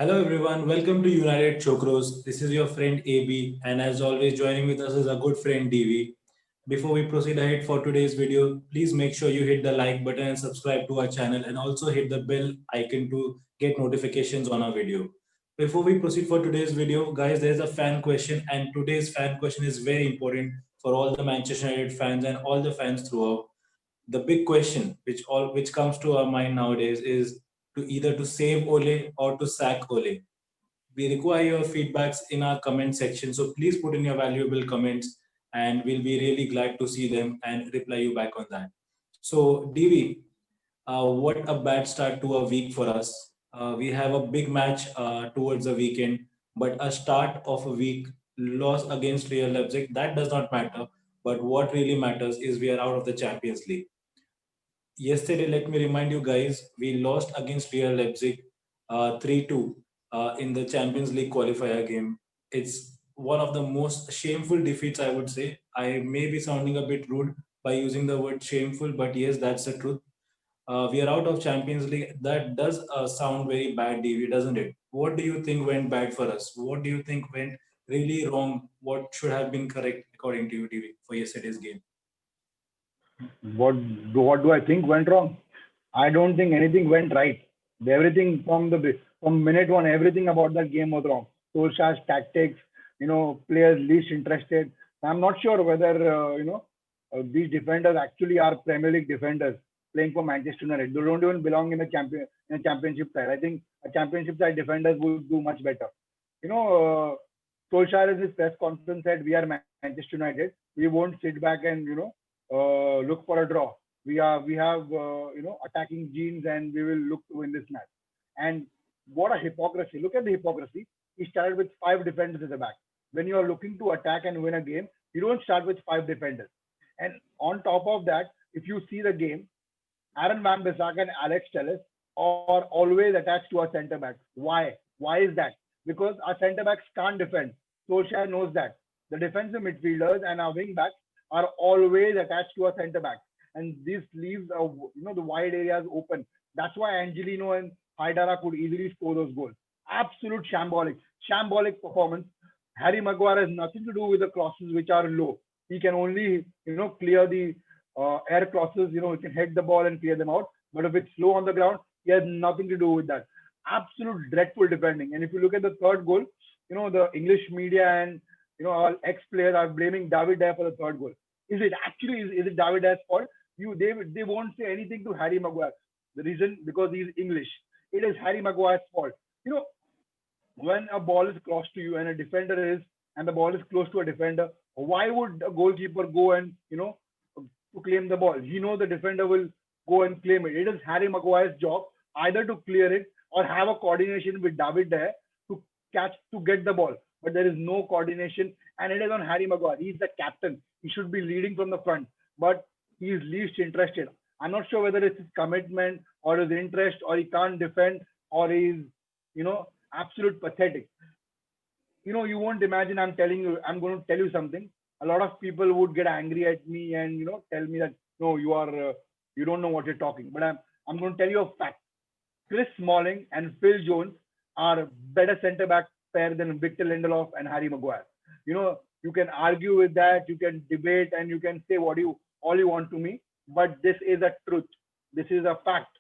Hello everyone, welcome to United Chokros. This is your friend AB, and as always, joining with us is a good friend DV. Before we proceed ahead for today's video, please make sure you hit the like button and subscribe to our channel, and also hit the bell icon to get notifications on our video. Before we proceed for today's video, guys, there's a fan question, and today's fan question is very important for all the Manchester United fans and all the fans throughout. The big question which comes to our mind nowadays is to either to save Ole or to sack Ole. We require your feedbacks in our comment section, so please put in your valuable comments, and we'll be really glad to see them and reply you back on that. So DV, what a bad start to a week for us. We have a big match towards the weekend, but a start of a week loss against Real Leipzig, that does not matter. But what really matters is we are out of the Champions League. Yesterday, let me remind you guys, we lost against Real Leipzig 3-2 in the Champions League qualifier game. It's one of the most shameful defeats, I would say. I may be sounding a bit rude by using the word shameful, but yes, that's the truth. We are out of Champions League. That does sound very bad, DV, doesn't it? What do you think went bad for us? What do you think went really wrong? What should have been correct according to you, DV, for yesterday's game? What do I think went wrong? I don't think anything went right. Everything from minute one, everything about that game was wrong. Solskjaer's tactics, players least interested. I'm not sure whether these defenders actually are Premier League defenders playing for Manchester United. They don't even belong in a championship side. I think a championship side defenders would do much better. You know, Solskjaer in his press conference said, "We are Manchester United. We won't sit back and look for a draw. We have attacking genes, and we will look to win this match." And what a hypocrisy! Look at the hypocrisy. He started with five defenders at the back. When you are looking to attack and win a game, you don't start with five defenders. And on top of that, if you see the game, Aaron Van Bissaka and Alex Telles are always attached to our centre backs. Why? Why is that? Because our centre backs can't defend. Solskjaer knows that. The defensive midfielders and our wing backs are always attached to our centre backs, and this leaves the wide areas open. That's why Angelino and Haidara could easily score those goals. Absolute shambolic performance. Harry Maguire has nothing to do with the crosses which are low. He can only clear the air crosses. He can head the ball and clear them out. But if it's low on the ground, he has nothing to do with that. Absolute dreadful defending. And if you look at the third goal, the English media and all ex-players are blaming David Dyer for the third goal. Is it actually is it David Dyer's fault? They won't say anything to Harry Maguire. The reason, because he's English. It is Harry Maguire's fault. When a ball is crossed to you and a defender is and the ball is close to a defender, why would a goalkeeper go and to claim the ball? He knows the defender will go and claim it. It is Harry Maguire's job either to clear it or have a coordination with David Dyer to get the ball. But there is no coordination, and it is on Harry Maguire. He's the captain. He should be leading from the front, but he is least interested. I'm not sure whether it's his commitment or his interest, or he can't defend, or he's absolute pathetic. You won't imagine. I'm going to tell you something. A lot of people would get angry at me and tell me that no, you don't know what you're talking. But I'm going to tell you a fact. Chris Smalling and Phil Jones are better centre back pair than Victor Lindelof and Harry Maguire. You can argue with that, you can debate, and you can say all you want to me, but this is a truth. This is a fact.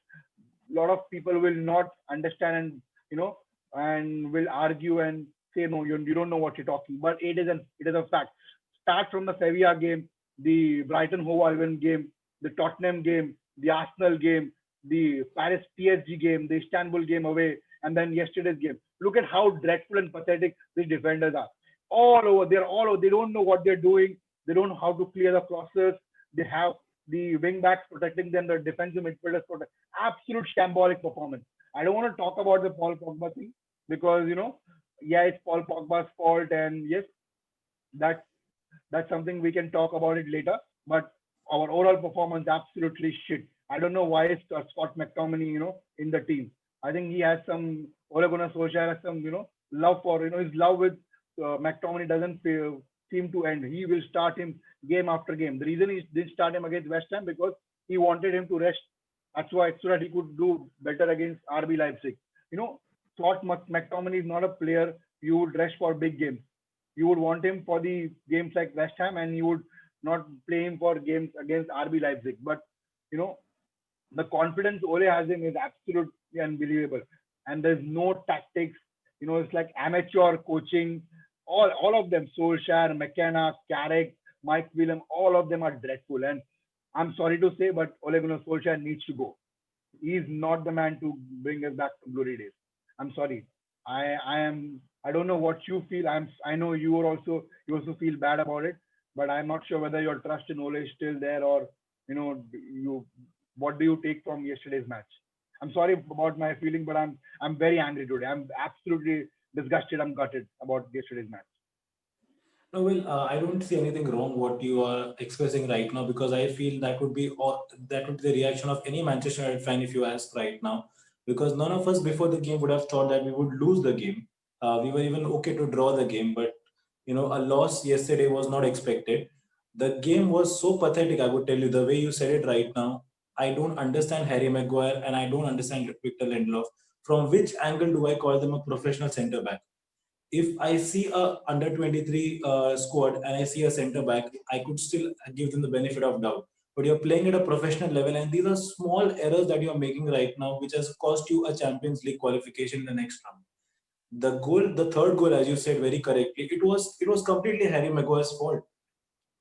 A lot of people will not understand and will argue and say no, you don't know what you're talking. But it is a fact. Start from the Sevilla game, the Brighton Hove Albion game, the Tottenham game, the Arsenal game, the Paris PSG game, the Istanbul game away, and then yesterday's game. Look at how dreadful and pathetic these defenders are. All over, they're all over. They don't know what they're doing. They don't know how to clear the crosses. They have the wing backs protecting them, the defensive midfielders protect. Absolute shambolic performance. I don't want to talk about the Paul Pogba thing because it's Paul Pogba's fault, and yes, that that's something we can talk about it later. But our overall performance absolutely shit. I don't know why is Scott McTominay, in the team. I think he has some Ole Gunnar Solskjaer has some, love for, his love with McTominay doesn't seem to end. He will start him game after game. The reason he didn't start him against West Ham because he wanted him to rest. That's why, so that he could do better against RB Leipzig. You know, Scott McTominay is not a player you would rush for big games. You would want him for the games like West Ham, and you would not play him for games against RB Leipzig. But you know, the confidence Ole has him is absolutely unbelievable. And there's no tactics. It's like amateur coaching. All of them, Solskjaer, McKenna, Carrick, Mike Whelan, all of them are dreadful. And I'm sorry to say, but Ole Gunnar Solskjaer needs to go. He's not the man to bring us back to glory days. I'm sorry. I am. I don't know what you feel. I know you also feel bad about it, but I'm not sure whether your trust in Ole is still there, or you. What do you take from yesterday's match? I'm sorry about my feeling, but I'm very angry today. I'm absolutely disgusted. I'm gutted about yesterday's match. No, well, I don't see anything wrong what you are expressing right now, because I feel that would be the reaction of any Manchester United fan if you ask right now, because none of us before the game would have thought that we would lose the game. We were even okay to draw the game, but a loss yesterday was not expected. The game was so pathetic. I would tell you the way you said it right now. I don't understand Harry Maguire and I don't understand Victor Lindelof. From which angle do I call them a professional centre back? If I see a under 23 squad and I see a center back, I could still give them the benefit of doubt. But you're playing at a professional level, and these are small errors that you're making right now, which has cost you a Champions League qualification in the next round. The third goal, as you said very correctly, it was completely Harry Maguire's fault.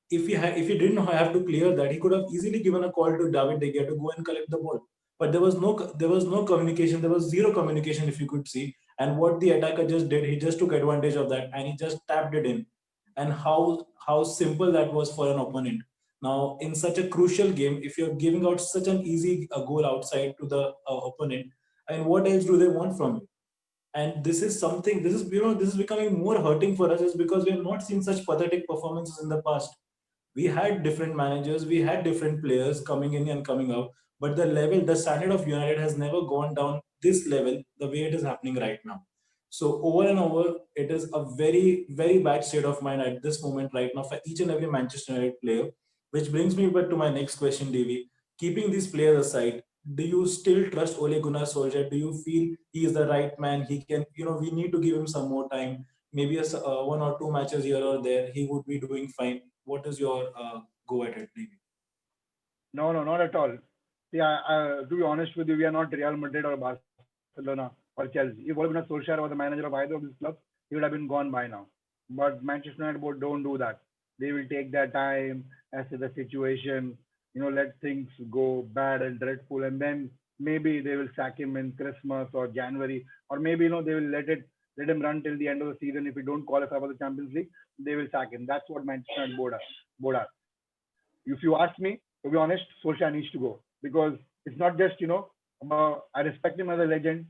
If he didn't have to clear that, he could have easily given a call to David De Gea to go and collect the ball. But there was no communication. There was zero communication, if you could see. And what the attacker just did, he just took advantage of that and he just tapped it in. And how simple that was for an opponent. Now, in such a crucial game, if you're giving out such an easy goal outside to the opponent, and what else do they want from you? And this is something. This is becoming more hurting for us, is because we have not seen such pathetic performances in the past. We had different managers, we had different players coming in and coming out, but the standard of United has never gone down this level the way it is happening right now. So over and over, it is a very, very bad state of mind at this moment right now for each and every Manchester United player. Which brings me back to my next question, Davy. Keeping these players aside, do you still trust Ole Gunnar Solskjaer? Do you feel he is the right man? He can, we need to give him some more time. Maybe one or two matches here or there, he would be doing fine. What is your go at it, maybe? No, no, not at all. See, to be honest with you, we are not Real Madrid or Barcelona or Chelsea. If Ole Gunnar Solskjaer was the manager of either of these clubs, he would have been gone by now. But Manchester United board don't do that. They will take their time, assess the situation, let things go bad and dreadful, and then maybe they will sack him in Christmas or January, or maybe they will let him run till the end of the season. If he don't qualify for the Champions League, they will sack him. That's what Manchester United board are. If you ask me, to be honest, Solskjaer needs to go, because it's not just I respect him as a legend,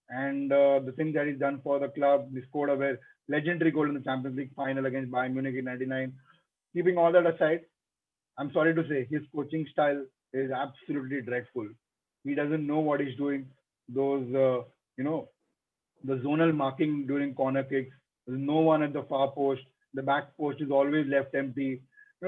and the things that he's done for the club. He scored a very legendary goal in the Champions League final against Bayern Munich in '99. Keeping all that aside, I'm sorry to say his coaching style is absolutely dreadful. He doesn't know what he's doing. Those you know the zonal marking during corner kicks. There's no one at the far post. The back post is always left empty.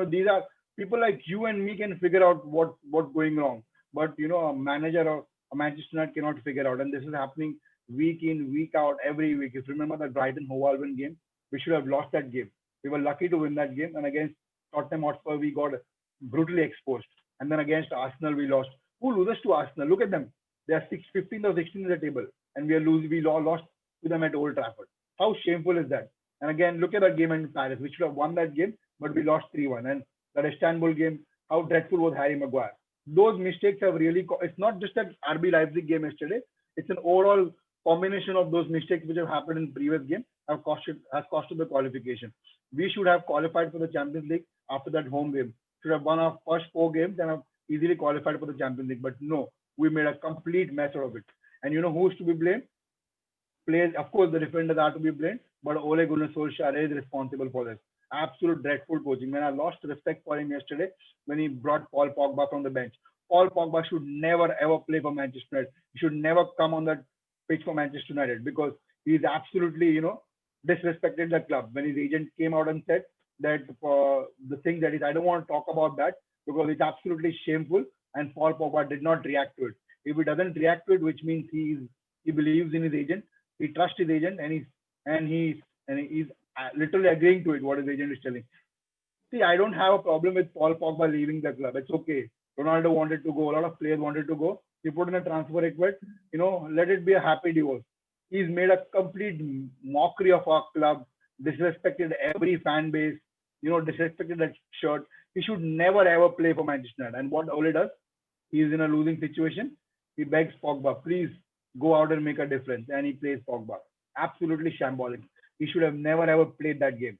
These are people like you and me can figure out what's going wrong, but a manager or a Manchester United cannot figure out, and this is happening week in, week out, every week. If you remember the Brighton Hove Albion game, we should have lost that game. We were lucky to win that game, and against Tottenham Hotspur, we got brutally exposed. And then against Arsenal, we lost. Who loses to Arsenal? Look at them. They are 15th or 16th in the table, and we lost to them at Old Trafford. How shameful is that? And again, look at that game in Paris. We should have won that game, but we lost 3-1. And that Istanbul game, how dreadful was Harry Maguire? Those mistakes have really. It's not just that RB Leipzig game yesterday. It's an overall combination of those mistakes which have happened in previous game has costed the qualification. We should have qualified for the Champions League after that home game. Should have won our first four games and have easily qualified for the Champions League. But no, we made a complete mess out of it. And you know who's to be blamed? Players, of course, the defenders are to be blamed, but Ole Gunnar Solskjaer is responsible for this. Absolute dreadful coaching. When I lost respect for him yesterday, when he brought Paul Pogba from the bench. Paul Pogba should never ever play for Manchester United. He should never come on that pitch for Manchester United, because he's absolutely, disrespected the club. When his agent came out and said that the thing that is, I don't want to talk about that because it's absolutely shameful, and Paul Pogba did not react to it. If he doesn't react to it, which means he believes in his agent, He trusts his agent, and he's he's literally agreeing to it. What his agent is telling. See, I don't have a problem with Paul Pogba leaving the club. It's okay. Ronaldo wanted to go. A lot of players wanted to go. He put in a transfer request. Let it be a happy divorce. He's made a complete mockery of our club, disrespected every fan base, disrespected that shirt. He should never ever play for Manchester United. And what Ole does, he's in a losing situation. He begs Pogba, please go out and make a difference. And he plays Pogba. Absolutely shambolic. He should have never ever played that game.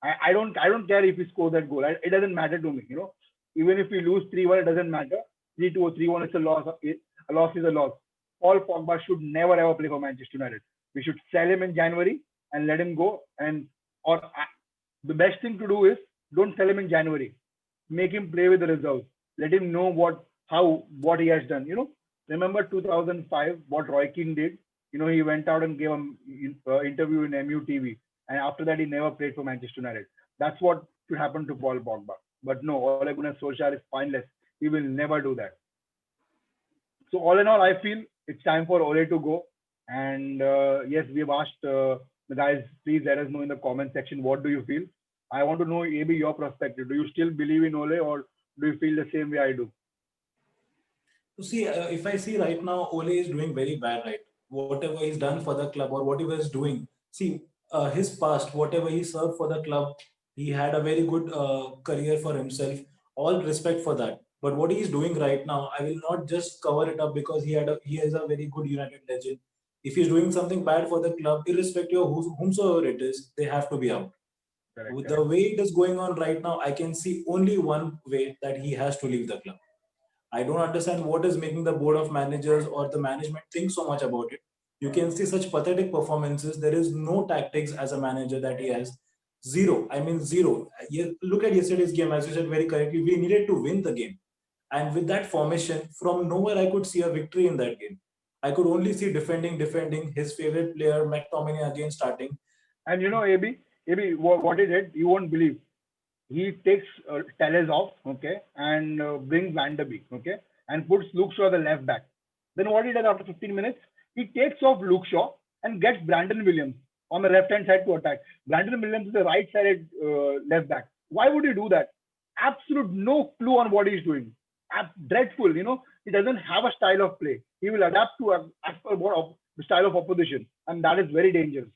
I don't care if he scores that goal. It doesn't matter to me. Even if we lose 3-1, it doesn't matter. 3-2 or 3-1, it's a loss. A loss is a loss. Paul Pogba should never ever play for Manchester United. We should sell him in January and let him go. The best thing to do is don't sell him in January. Make him play with the reserves. Let him know what he has done. Remember 2005 what Roy Keane did. He went out and gave an interview in MUTV, and after that he never played for Manchester United. That's what should happen to Paul Pogba. But no, Ole Gunnar Solskjaer is spineless. He will never do that. So all in all, I feel it's time for Ole to go. And yes, we've asked the guys. Please let us know in the comment section what do you feel. I want to know maybe your perspective. Do you still believe in Ole, or do you feel the same way I do? So see, if I see right now, Ole is doing very bad, right? Whatever he's done for the club or whatever he's doing. See, his past, whatever he served for the club, he had a very good career for himself. All respect for that. But what he is doing right now, I will not just cover it up because he is a very good United legend. If he's doing something bad for the club, irrespective of whomsoever it is, they have to be out. Correct, With the correct. way it is going on right now, I can see only one way that he has to leave the club. I don't understand what is making the board of managers or the management think so much about it. You can see such pathetic performances. There is no tactics as a manager that he has. Zero. I mean, zero. Look at yesterday's game, as you said very correctly. We needed to win the game. And with that formation, from nowhere, I could see a victory in that game. I could only see defending, his favorite player, McTominay, again starting. And AB, what he did, you won't believe. He takes Telles off, okay, and brings Van der Beek, okay, and puts Luke Shaw the left back. Then what he does after 15 minutes, he takes off Luke Shaw and gets Brandon Williams on the left hand side to attack. Brandon Williams is the right sided left back. Why would he do that? Absolute no clue on what he's doing. Dreadful, he doesn't have a style of play. He will adapt to as per the style of opposition, and that is very dangerous.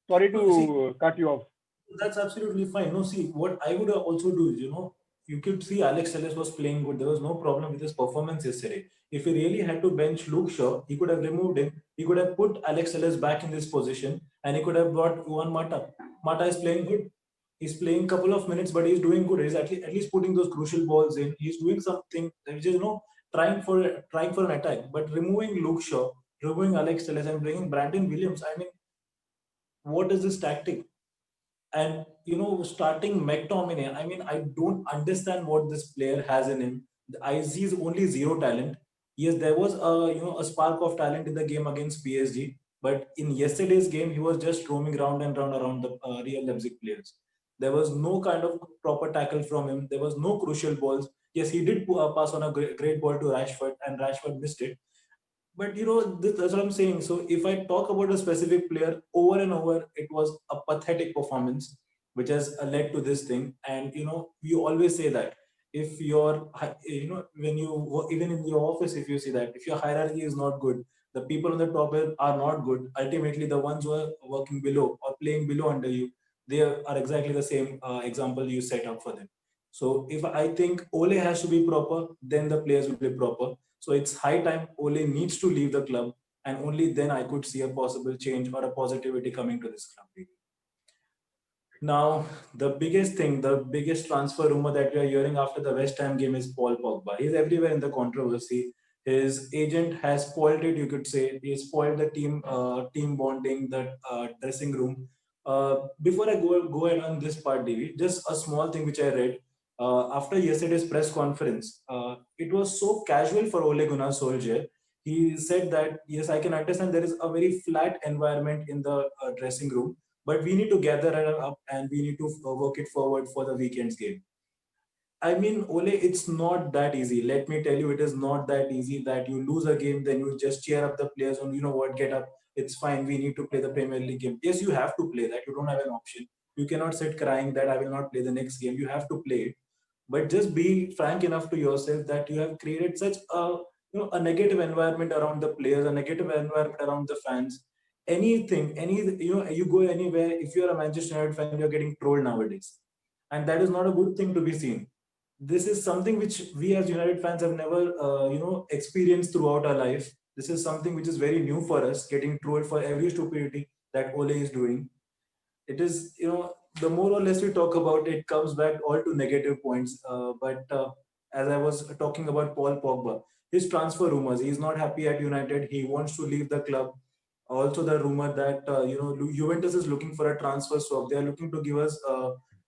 Sorry No, see, to cut you off. that's absolutely fine. No, see, what I would also do is, you could see Alex Telles was playing good. There was no problem with his performance yesterday. If he really had to bench Luke Shaw, he could have removed him. He could have put Alex Telles back in this position, and he could have brought Juan Mata. Mata is playing good. He's playing couple of minutes, but he's doing good. He's at least putting those crucial balls in. He's doing something which is, trying for an attack. But removing Luke Shaw, removing Alex Telles, and bringing Brandon Williams, I mean, what is this tactic? And starting McTominay, I mean, I don't understand what this player has in him. I see is only zero talent. Yes, there was a spark of talent in the game against PSG, but in yesterday's game, he was just roaming round and round around the Real Leipzig players. There was no kind of proper tackle from him. There was no crucial balls. Yes, he did pass on a great ball to Rashford, and Rashford missed it. But that's what I'm saying. So if I talk about a specific player over and over, it was a pathetic performance which has led to this thing. And we always say that if when even in your office, if you see that if your hierarchy is not good, the people on the top are not good. Ultimately, the ones who are working below or playing below under you, they are exactly the same example you set up for them. So if I think Ole has to be proper, then the players will be proper. So it's high time Ole needs to leave the club, and only then I could see a possible change or a positivity coming to this club. Now, the biggest thing, the biggest transfer rumor that we are hearing after the West Ham game is Paul Pogba. He's everywhere in the controversy. His agent has spoiled it, you could say. He spoiled the team bonding, the dressing room. Before I go ahead on this part, Devi, just a small thing which I read after yesterday's press conference. It was so casual for Ole Gunnar Solskjaer. He said that yes, I can understand there is a very flat environment in the dressing room, but we need to gather it up and we need to work it forward for the weekend's game. I mean, Ole, it's not that easy. Let me tell you, it is not that easy that you lose a game, then you just cheer up the players and you know what, get up. It's fine. We need to play the Premier League game. Yes, you have to play that. You don't have an option. You cannot sit crying that I will not play the next game. You have to play it. But just be frank enough to yourself that you have created such a a negative environment around the players, a negative environment around the fans. Anything, you go anywhere. If you're a Manchester United fan, you're getting trolled nowadays, and that is not a good thing to be seen. This is something which we as United fans have never experienced throughout our life. This is something which is very new for us, getting trolled for every stupidity that Ole is doing. It is, the more or less we talk about it, comes back all to negative points. But as I was talking about Paul Pogba, his transfer rumors, he is not happy at United. He wants to leave the club. Also, the rumor that Juventus is looking for a transfer swap. They are looking to give us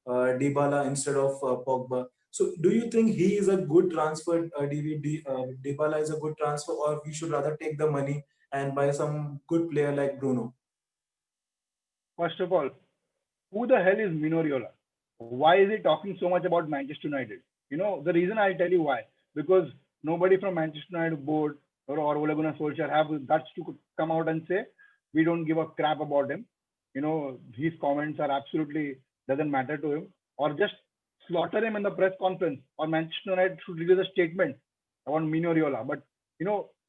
Dybala instead of Pogba. So, do you think he is a good transfer? Dybala is a good transfer, or we should rather take the money and buy some good player like Bruno? First of all, who the hell is Mino Raiola? Why is he talking so much about Manchester United? The reason I'll tell you why. Because nobody from Manchester United board or Ole Gunnar Solskjaer have the guts to come out and say, we don't give a crap about him. His comments are absolutely doesn't matter to him. Or just slaughter him in the press conference. Or Manchester United should release a statement about Mino Raiola. But,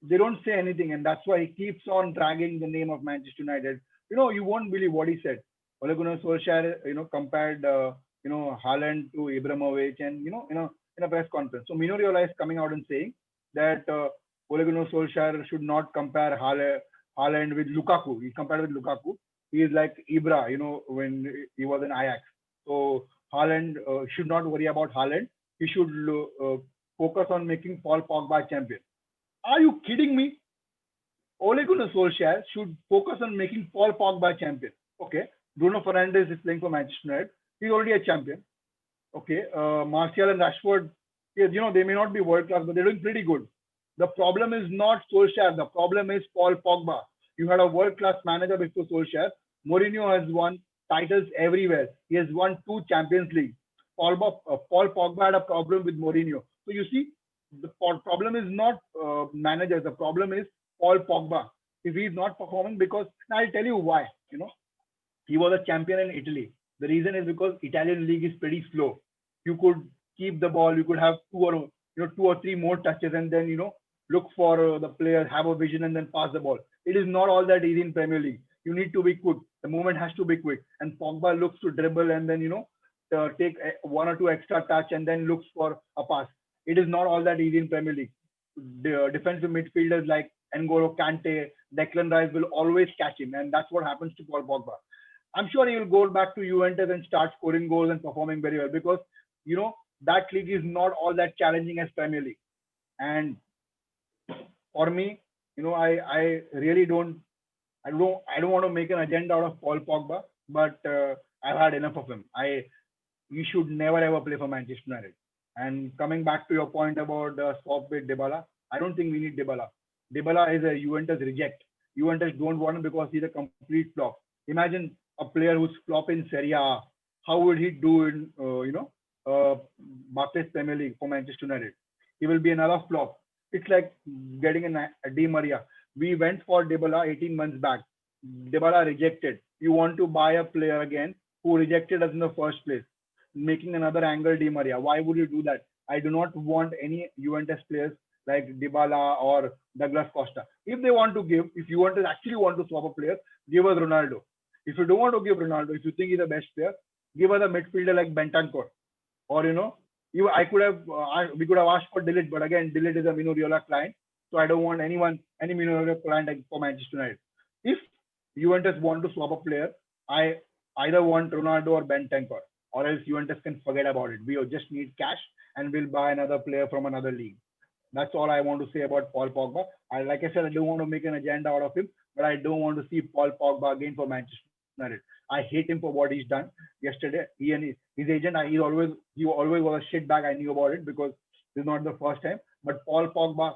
they don't say anything. And that's why he keeps on dragging the name of Manchester United. You won't believe what he said. Ole Gunnar Solskjaer, compared, Haaland to Ibrahimovic, and in a press conference. So Mino Raiola is coming out and saying that Ole Gunnar Solskjaer should not compare Haaland with Lukaku. He's compared with Lukaku. He is like Ibra, when he was in Ajax. So Haaland should not worry about Haaland. He should focus on making Paul Pogba champion. Are you kidding me? Ole Gunnar Solskjaer should focus on making Paul Pogba champion. Okay, Bruno Fernandes is playing for Manchester United. He's already a champion. Okay, Martial and Rashford, yes, they may not be world class, but they're doing pretty good. The problem is not Solskjaer. The problem is Paul Pogba. You had a world class manager before Solskjaer. Mourinho has won titles everywhere. He has won 2 Champions League. Paul Pogba had a problem with Mourinho. So you see, the problem is not managers. The problem is Paul Pogba. If he's not performing, because I'll tell you why. He was a champion in Italy. The reason is because Italian league is pretty slow. You could keep the ball. You could have 2 or 3 more touches, and then look for the player, have a vision, and then pass the ball. It is not all that easy in Premier League. You need to be quick. The movement has to be quick. And Pogba looks to dribble and then take 1 or 2 extra touch and then looks for a pass. It is not all that easy in Premier League. The defensive midfielders like N'Golo Kante, Declan Rice will always catch him, and that's what happens to Paul Pogba. I'm sure he will go back to Juventus and start scoring goals and performing very well, because that league is not all that challenging as Premier League. And for me, I really don't want to make an agenda out of Paul Pogba, but I've had enough of him. You should never ever play for Manchester United. And coming back to your point about swap with Dybala, I don't think we need Dybala. Dybala is a Juventus reject. Juventus don't want him because he's a complete flop. Imagine a player who's flop in Serie A. How would he do in Barclays Premier League for Manchester United? He will be another flop. It's like getting a Di Maria. We went for Dybala 18 months back. Dybala rejected. You want to buy a player again who rejected us in the first place, making another Angel Di Maria. Why would you do that? I do not want any Juventus players like Dybala or Douglas Costa. If they want to give, if Juventus actually want to swap a player, give us Ronaldo. If you don't want to give Ronaldo, if you think he's the best player, give us a midfielder like Bentancur. Or I could have we could have asked for Delete, but again, Delete is a Mino Raiola client, so I don't want any Mino Raiola client for Manchester United. If Juventus want to swap a player, I either want Ronaldo or Bentancur, or else Juventus can forget about it. We just need cash and we'll buy another player from another league. That's all I want to say about Paul Pogba. Like I said, I don't want to make an agenda out of him, but I don't want to see Paul Pogba again for Manchester United. I hate him for what he's done yesterday. He and his agent, he always was a shitbag. I knew about it because this is not the first time. But Paul Pogba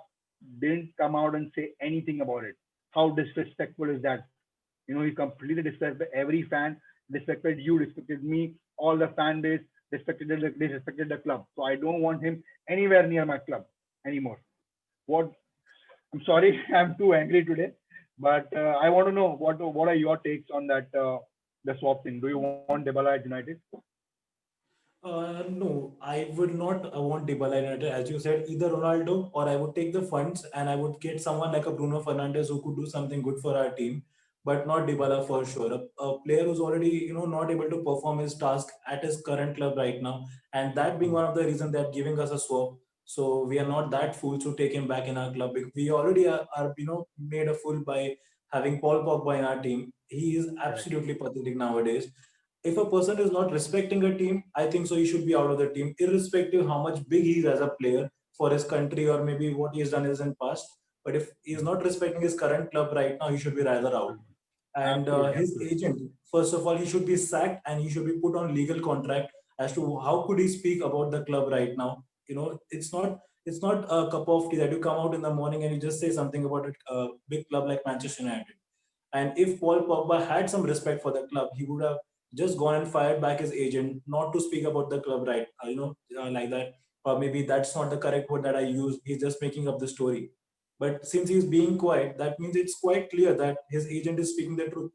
didn't come out and say anything about it. How disrespectful is that? He completely disrespected every fan, disrespected you, disrespected me, all the fan base. disrespected the club. So I don't want him anywhere near my club anymore. What I'm sorry, I'm too angry today, but I want to know what are your takes on that the swap thing? Do you want Dybala at United? No, I would not want Dybala United. As you said, either Ronaldo or I would take the funds and I would get someone like a Bruno Fernandes who could do something good for our team, but not Dybala for sure. A player who's already not able to perform his task at his current club right now, and that being one of the reasons they're giving us a swap. So we are not that fools to take him back in our club. We already are made a fool by having Paul Pogba in our team. He is Correct. absolutely pathetic nowadays. If a person is not respecting a team, I think so he should be out of the team, irrespective how much big he is as a player for his country or maybe what he has done in his past. But if he is not respecting his current club right now, he should be rather out. Absolutely. And Absolutely. his Absolutely. agent, first of all, he should be sacked and he should be put on legal contract as to how could he speak about the club right now. It's not a cup of tea that you come out in the morning and you just say something about a big club like Manchester United. And if Paul Pogba had some respect for the club, he would have just gone and fired back his agent, not to speak about the club, right? Like that. Or maybe that's not the correct word that I use. He's just making up the story. But since he's being quiet, that means it's quite clear that his agent is speaking the truth.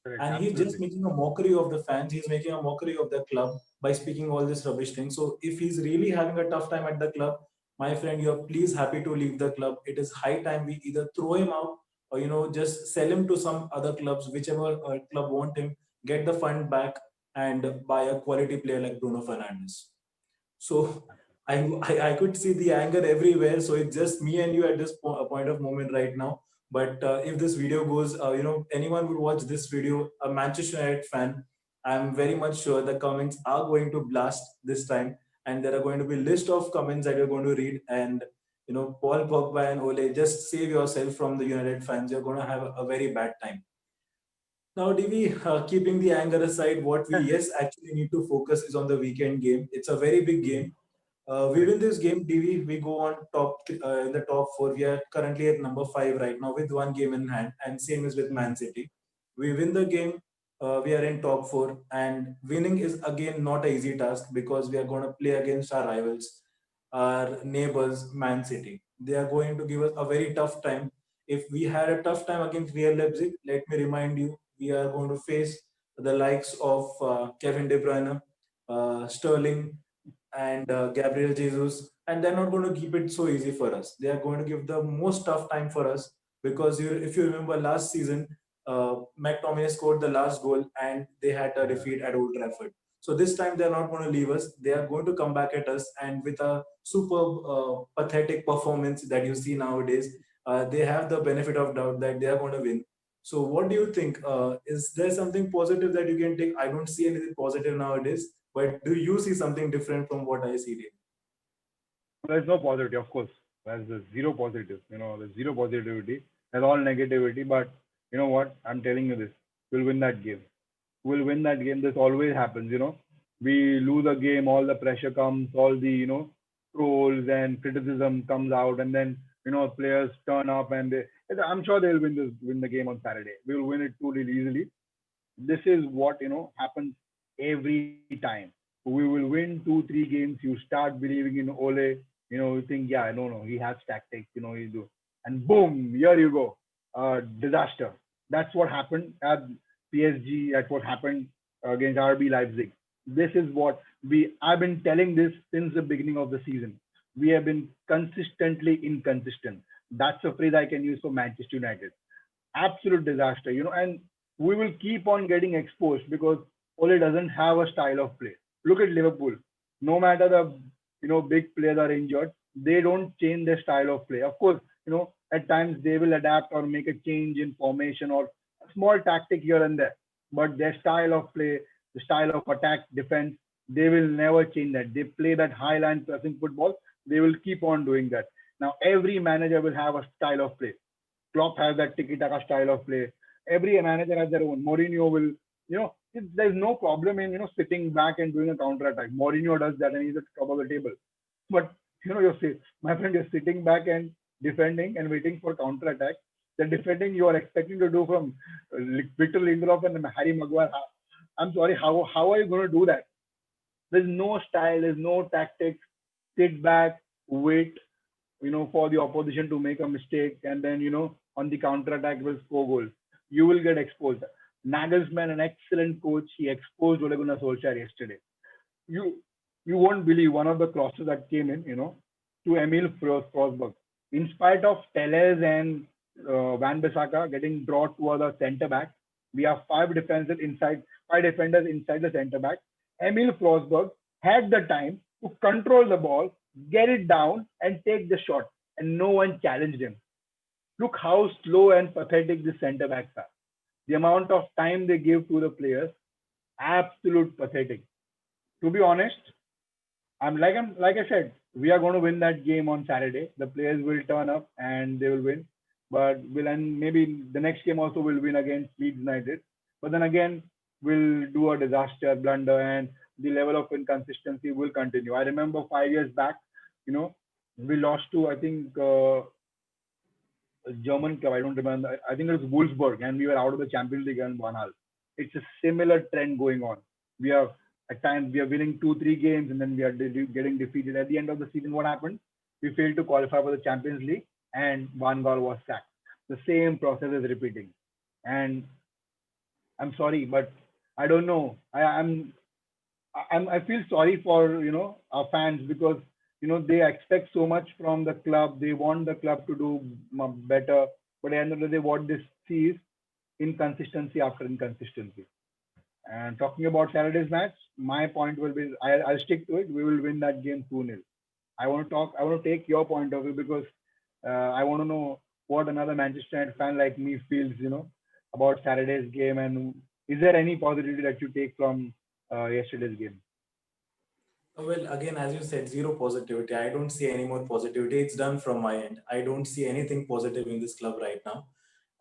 Correct. And he's just Absolutely. making a mockery of the fans. He's making a mockery of the club by speaking all this rubbish thing. So if he's really having a tough time at the club, my friend, you're please happy to leave the club. It is high time we either throw him out or just sell him to some other clubs, whichever club want him, get the fund back and buy a quality player like Bruno Fernandes. So I could see the anger everywhere. So it's just me and you at this point of moment right now. But if this video goes, anyone would watch this video, a Manchester United fan, I'm very much sure the comments are going to blast this time, and there are going to be list of comments that you're going to read. And Paul Pogba and Ole, just save yourself from the United fans. You're going to have a very bad time. Now, Divi, keeping the anger aside, what we yes actually need to focus is on the weekend game. It's a very big Mhm. game. We Correct. win this game, DV. We go on in the top four. We are currently at number five right now with one game in hand, and same is with Mhm. Man City. We win the game. We are in top four, and winning is again not an easy task because we are going to play against our rivals, our neighbors, Man City. They are going to give us a very tough time. If we had a tough time against Real Leipzig, let me remind you, we are going to face the likes of Kevin De Bruyne, Sterling, and Gabriel Jesus, and they're not going to keep it so easy for us. They are going to give the most tough time for us because if you remember last season, McTominay scored the last goal and they had a Yeah. defeat at Old Trafford. So this time they're not going to leave us. They are going to come back at us, and with a superb, pathetic performance that you see nowadays, they have the benefit of doubt that they are going to win. So, what do you think? Is there something positive that you can take? I don't see anything positive nowadays, but do you see something different from what I see? There's no positivity, of course. There's zero positive. There's zero positivity. There's all negativity. But you know what? I'm telling you this. We'll win that game. We'll win that game. This always happens. We lose a game, all the pressure comes, all the trolls and criticism comes out, and then players turn up and I'm sure they'll win the game on Saturday. We'll win it too really easily. This is what happens every time. We will win 2 3 games. You start believing in Ole. You think, yeah, no, he has tactics. He do, and boom, here you go, disaster. That's what happened at PSG. That's what happened against RB Leipzig. This is what I've been telling this since the beginning of the season. We have been consistently inconsistent. That's a phrase I can use for Manchester United. Absolute disaster. And we will keep on getting exposed because Ole doesn't have a style of play. Look at Liverpool. No matter the big players are injured, they don't change their style of play. Of course, at times they will adapt or make a change in formation or a small tactic here and there. But their style of play, the style of attack, defense, they will never change that. They play that high line pressing football. They will keep on doing that. Now every manager will have a style of play. Klopp has that tiki-taka style of play. Every manager has their own. Mourinho there's no problem in sitting back and doing a counter attack. Mourinho does that and he's at the top of the table. But my friend, you're sitting back and defending and waiting for counter attack. The defending you are expecting to do from Victor Lindelof and Harry Maguire. I'm sorry, how are you going to do that? There's no style, there's no tactics. Sit back, wait, for the opposition to make a mistake, and then, on the counter attack will score goals. You will get exposed. Nagelsmann, an excellent coach, he exposed Ole Gunnar Solskjaer yesterday. You you won't believe one of the crosses that came in, to Emil Forsberg. In spite of Telles and Van Bissaka getting brought to the centre back, we have five defenders inside the centre back. Emil Forsberg had the time to control the ball, get it down, and take the shot, and no one challenged him. Look how slow and pathetic the centre backs are. The amount of time they give to the players, absolute pathetic. To be honest, I'm like I said, we are going to win that game on Saturday. The players will turn up and they will win. But we'll and maybe the next game also will win against Leeds United. But then again, we'll do a disaster blunder and the level of inconsistency will continue. I remember 5 years back, you know, we lost to I think a German club. I don't remember. I think it was Wolfsburg, and we were out of the Champions League and 1-0. It's a similar trend going on. We are at times we are winning 2-3 games and then we are getting defeated. At the end of the season, what happened? We failed to qualify for the Champions League, and Van Gaal was sacked. The same process is repeating, and I'm sorry, but I don't know. I feel sorry for our fans because they expect so much from the club. They want the club to do better, but at the end of the day, what they see is inconsistency after inconsistency. And talking about Saturday's match, my point will be I'll stick to it. We will win that game 2-0. I want to talk. I want to take your point of view because I want to know what another Manchester United fan like me feels, about Saturday's game, and is there any positivity that you take from yesterday's game? Well, again, as you said, zero positivity. I don't see any more positivity. It's done from my end. I don't see anything positive in this club right now.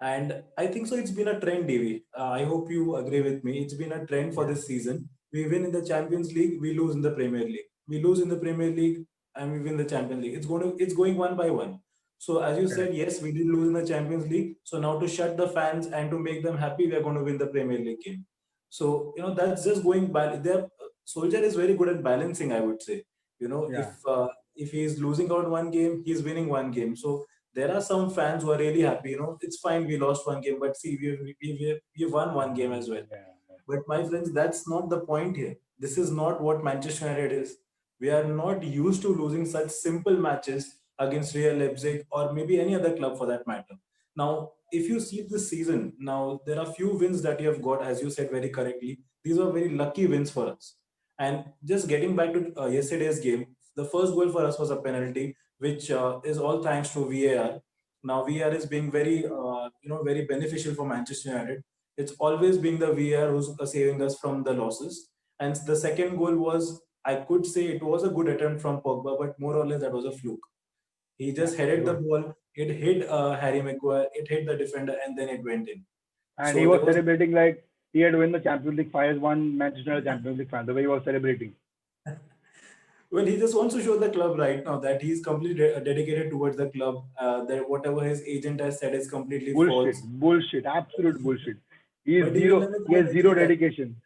And I think so. It's been a trend, DV. I hope you agree with me. It's been a trend for Yeah. this season. We win in the Champions League, we lose in the Premier League. We lose in the Premier League, and we win the Champions League. It's going one by one. So as you Correct. said, yes, we did lose in the Champions League. So now to shut the fans and to make them happy, we are going to win the Premier League game. So that's just going by. There, Soldier is very good at balancing. I would say. Yeah. If he is losing out one game, he's winning one game. So there are some fans who are really happy. It's fine. We lost one game, but see, we won one game as well. Yeah. But my friends, that's not the point here. This is not what Manchester United is. We are not used to losing such simple matches against Real Leipzig or maybe any other club for that matter. Now, if you see this season, now there are few wins that you have got, as you said very correctly. These are very lucky wins for us. And just getting back to yesterday's game, the first goal for us was a penalty, which is all thanks to VAR. Now VAR is being very beneficial for Manchester United. It's always been the VAR who's saving us from the losses. And the second goal was, I could say it was a good attempt from Pogba, but more or less that was a fluke. He Yeah. just It headed the was, ball, it hit Harry Maguire, it hit the defender, and then it went in. and he So there was was celebrating like he had won the Champions League 5-1 Manchester United Champions League fan. The way he was celebrating. well, he just wants to show the club right now that he's completely dedicated towards the club. That whatever his agent has said is completely Bullshit. false. Bullshit. Absolute bullshit. He is But even zero. then, He I has zero agree that dedication.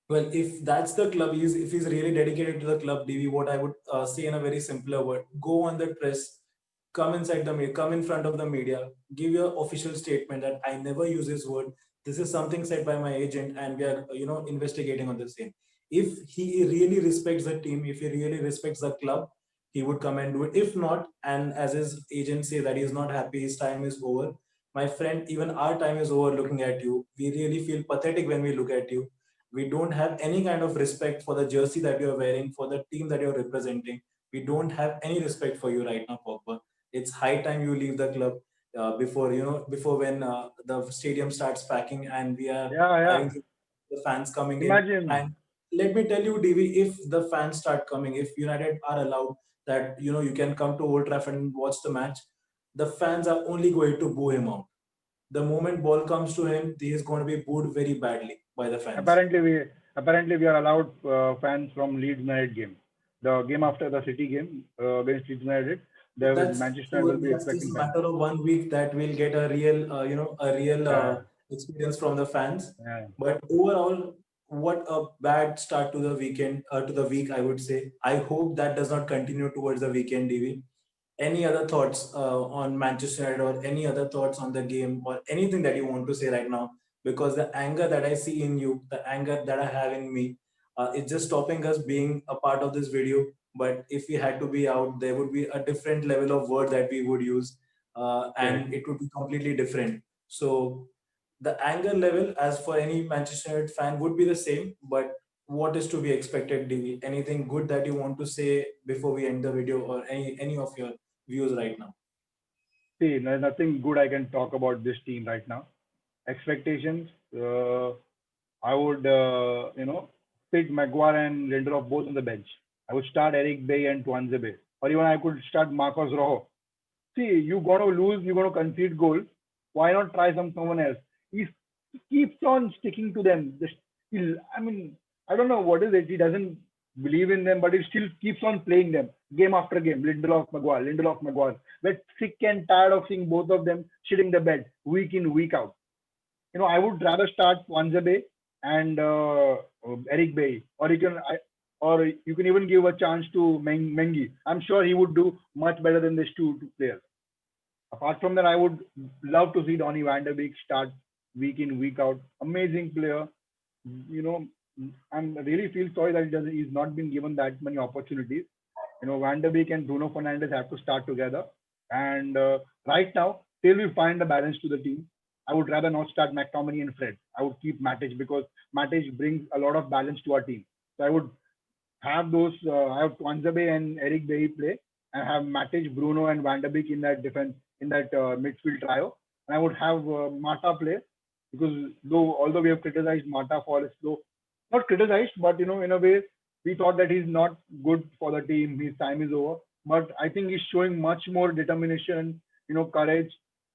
well, if that's the club, if he's really dedicated to the club, DV, what I would say in a very simpler word: go on the press, come inside the media, come in front of the media, give your official statement that I never use this word. This is something said by my agent, and we are investigating on the same. If he really respects the team, if he really respects the club, he would come and do it. If not, and as his agent say that he is not happy, his time is over. My friend, even our time is over looking at you. We really feel pathetic when we look at you. We don't have any kind of respect for the jersey that you're wearing, for the team that you're representing. We don't have any respect for you right now, Pogba. It's high time you leave the club before when the stadium starts packing and we are Yeah. having Yeah. the fans coming in. Imagine. And let me tell you, DV, if the fans start coming, if United are allowed that you can come to Old Trafford and watch the match, the fans are only going to boo him out. The moment ball comes to him, he is going to be booed very badly by the fans. Apparently we are allowed fans from Leeds United game. The game after the City game against Leeds United, So there will Manchester United will be that's just expecting a fans. matter of 1 week that we'll get a real Yeah. experience from the fans. Yeah. But overall, what a bad start to the weekend, to the week, I would say. I hope that does not continue towards the weekend, DV. Any other thoughts on Manchester United, or any other thoughts on the game, or anything that you want to say right now? Because the anger that I see in you, the anger that I have in me, it's just stopping us being a part of this video. But if we had to be out, there would be a different level of word that we would use, Correct. and it would be completely different. So the anger level, as for any Manchester United fan, would be the same. But what is to be expected, DV? Anything good that you want to say before we end the video, or any of your views right now? See, there's nothing good I can talk about this team right now. Expectations. I would, sit Maguire and Lindelof both on the bench. I would start Eric Bay and Tuanzebe, or even I could start Marcos Rojo. See, you're going to lose, you're going to concede goal. Why not try someone else? He keeps on sticking to them. I mean, I don't know what is it. He doesn't believe in them, but he still keeps on playing them game after game. Lindelof, Maguire, Lindelof, Maguire. We're sick and tired of seeing both of them shitting the bed week in, week out. I would rather start Wanzabe and Eric Bay, or you can even give a chance to Mengi. I'm sure he would do much better than these two players. Apart from that, I would love to see Donny van der Beek start week in, week out. Amazing player. You know, I really feel sorry that he's not been given that many opportunities. Van der Beek and Bruno Fernandes have to start together. And right now, till we find a balance to the team, I would rather not start McTominay and Fred. I would keep Matic because Matic brings a lot of balance to our team. So I would I have Twanzebe and Eric Bailly play, and have Matic, Bruno, and Van der Beek in that defense, in that midfield trio. And I would have Mata play because although we have criticized Mata for his slow, not criticized, but in a way, we thought that he's not good for the team. His time is over. But I think he's showing much more determination, courage,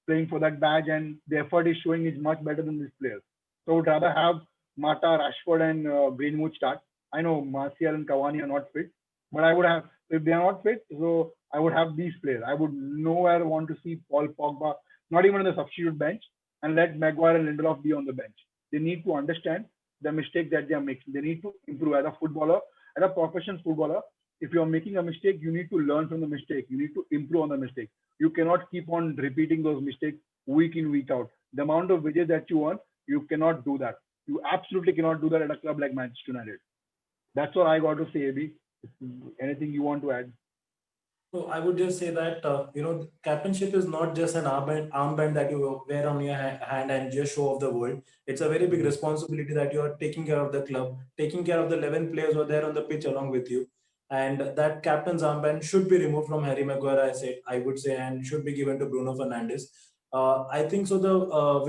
playing for that badge, and the effort he's showing is much better than these players. So I would rather have Mata, Rashford, and Greenwood start. I know Martial and Cavani are not fit, but I would have, if they are not fit, so I would have these players. I would nowhere want to see Paul Pogba, not even on the substitute bench, and let Maguire and Lindelof be on the bench. They need to understand the mistake that they are making. They need to improve as a footballer, as a professional footballer. If you are making a mistake, you need to learn from the mistake. You need to improve on the mistake. You cannot keep on repeating those mistakes week in, week out. The amount of wages that you earn, you cannot do that. You absolutely cannot do that at a club like Manchester United. That's what I got to say, AB. Anything you want to add? So I would just say that captainship is not just an armband that you wear on your hand and just show off the world. It's a very big Mhm. responsibility that you are taking care of the club, taking care of the 11 players who are there on the pitch along with you, and that captain's armband should be removed from Harry Maguire. I would say, and should be given to Bruno Fernandes. I think so. The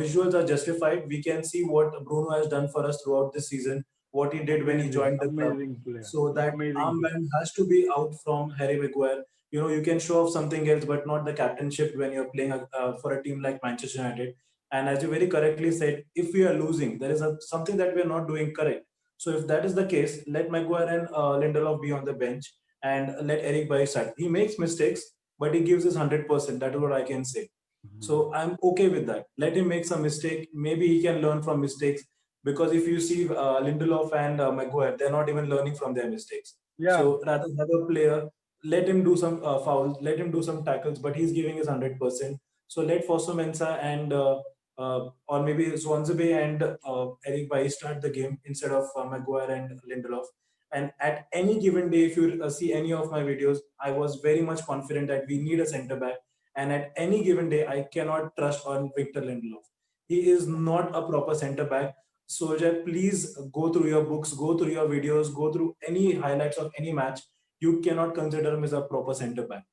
visuals are justified. We can see what Bruno has done for us throughout this season, what he did when he Amazing, joined the club. amazing player. So that Amazing player. armband has to be out from Harry Maguire. You can show off something else, but not the captainship when you're playing for a team like Manchester United. And as you very correctly said, if we are losing, there is something that we are not doing correct. So if that is the case, let Maguire and Lindelof be on the bench, and let Eric Bailly start. He makes mistakes, but he gives his 100%. That is what I can say. Mhm. So I'm okay with that. Let him make some mistake. Maybe he can learn from mistakes, because if you see Lindelof and Maguire, they're not even learning from their mistakes. Yeah, So rather have a player, let him do some fouls, let him do some tackles, but he's giving his 100%. So let Fosu Mensah and or maybe Swansea and Eric Bailly start the game instead of Maguire and Lindelof. And at any given day, if you see any of my videos, I was very much confident that we need a centre back. And at any given day, I cannot trust on Victor Lindelof. He is not a proper centre back. Soldier, please go through your books, go through your videos, go through any highlights of any match. You cannot consider him as a proper centre back.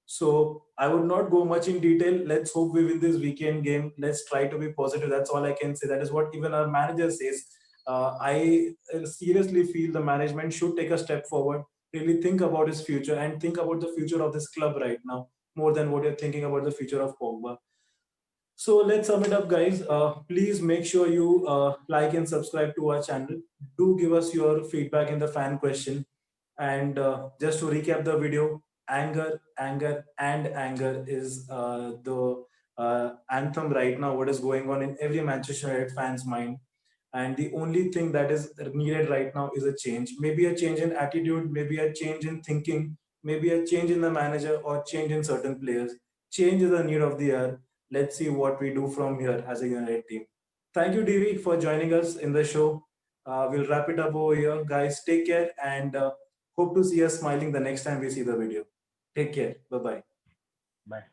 So I would not go much in detail. Let's hope we win this weekend game. Let's try to be positive. That's all I can say. That is what even our manager says. I seriously feel the management should take a step forward, really think about his future, and think about the future of this club right now more than what you're thinking about the future of Pogba. So let's sum it up, guys. Please make sure you like and subscribe to our channel. Do give us your feedback in the fan question. And just to recap the video, anger is the anthem right now. What is going on in every Manchester United fan's mind? And the only thing that is needed right now is a change. Maybe a change in attitude, maybe a change in thinking, maybe a change in the manager or change in certain players. Change is the need of the hour. Let's see what we do from here as a United team. Thank you, DV, for joining us in the show. We'll wrap it up over here. Guys, take care and hope to see us smiling the next time we see the video. Take care. Bye bye. Bye.